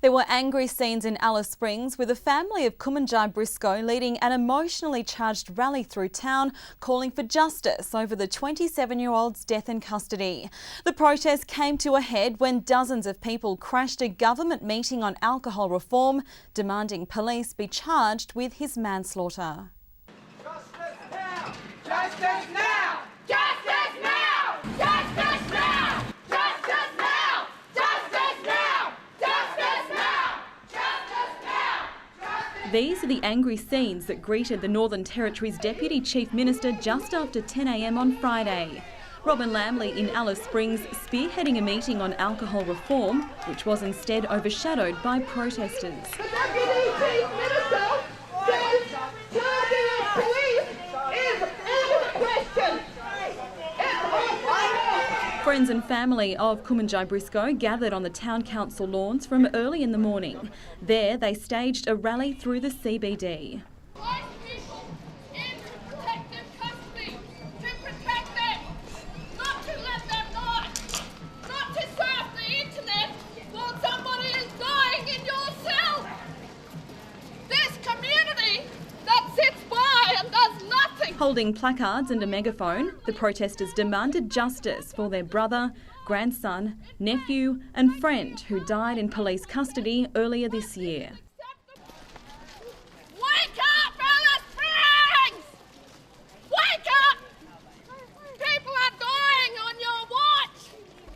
There were angry scenes in Alice Springs with the family of Kwementyaye Briscoe leading an emotionally charged rally through town calling for justice over the 27-year-old's death in custody. The protest came to a head when dozens of people crashed a government meeting on alcohol reform, demanding police be charged with his manslaughter. Justice now! Justice now! Justice now! Justice now! Justice now! Justice now! Justice now! Justice now! These are the angry scenes that greeted the Northern Territory's Deputy Chief Minister just after 10 a.m. on Friday. Robin Lamley in Alice Springs spearheading a meeting on alcohol reform, which was instead overshadowed by protesters. The Deputy Chief Minister says charging of police is out of the question. Friends and family of Kwementyaye Briscoe gathered on the Town Council lawns from early in the morning. There they staged a rally through the CBD. Holding placards and a megaphone, the protesters demanded justice for their brother, grandson, nephew and friend who died in police custody earlier this year. Wake up, Alice Springs! Wake up! People are dying on your watch!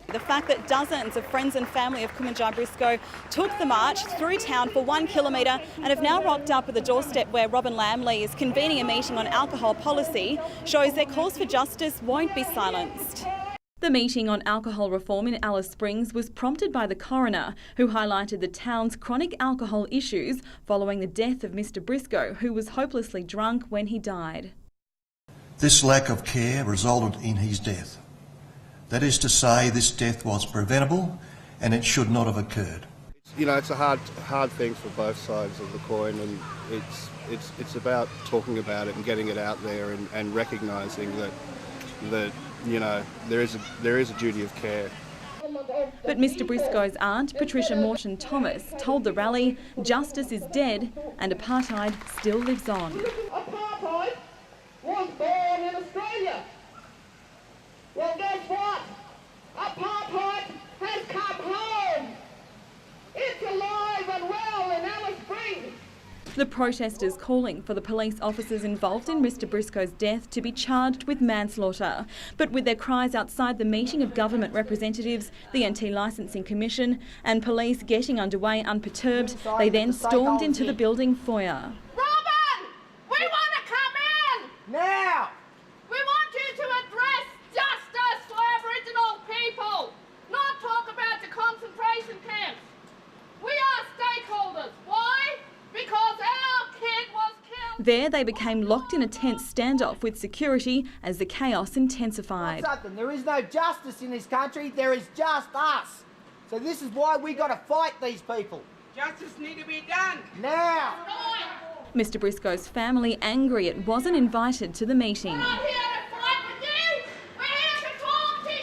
The fact that dozens of friends and family of Kwementyaye Briscoe took the march through town for 1 kilometre and have now rocked up at the doorstep where Robin Lamley is convening a meeting on alcohol policy shows their calls for justice won't be silenced. The meeting on alcohol reform in Alice Springs was prompted by the coroner, who highlighted the town's chronic alcohol issues following the death of Mr Briscoe, who was hopelessly drunk when he died. This lack of care resulted in his death. That is to say, this death was preventable and it should not have occurred. You know, it's a hard thing for both sides of the coin, and it's about talking about it and getting it out there and recognising that you know there is a duty of care. But Mr Briscoe's aunt, Patricia Morton Thomas, told the rally justice is dead and apartheid still lives on. Apartheid was born in Australia. Well, guess what? Apartheid has come home. It's alive and well in Alice Springs. The protesters calling for the police officers involved in Mr Briscoe's death to be charged with manslaughter. But with their cries outside the meeting of government representatives, the Anti-Licensing Commission and police getting underway unperturbed, they then stormed into the building foyer. Robin! We want to come in! Now! We want you to address justice for Aboriginal people, not talk about the concentration camps. We are stakeholders. Why? Because our kid was killed. There they became locked in a tense standoff with security as the chaos intensified. There is no justice in this country, there is just us. So this is why we got to fight these people. Justice need to be done. Now! Mr Briscoe's family angry it wasn't invited to the meeting. We're not here to fight with you. We're here to talk to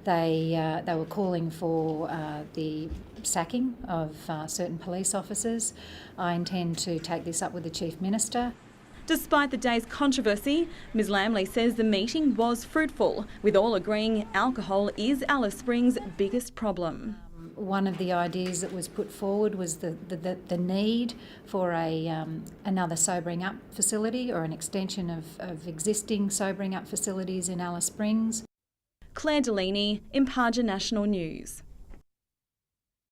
you. They were calling for the sacking of certain police officers. I intend to take this up with the Chief Minister. Despite the day's controversy, Ms Lamley says the meeting was fruitful, with all agreeing alcohol is Alice Springs' biggest problem. One of the ideas that was put forward was the need for another sobering up facility or an extension of existing sobering up facilities in Alice Springs. Clare Deligny, Imparja National News.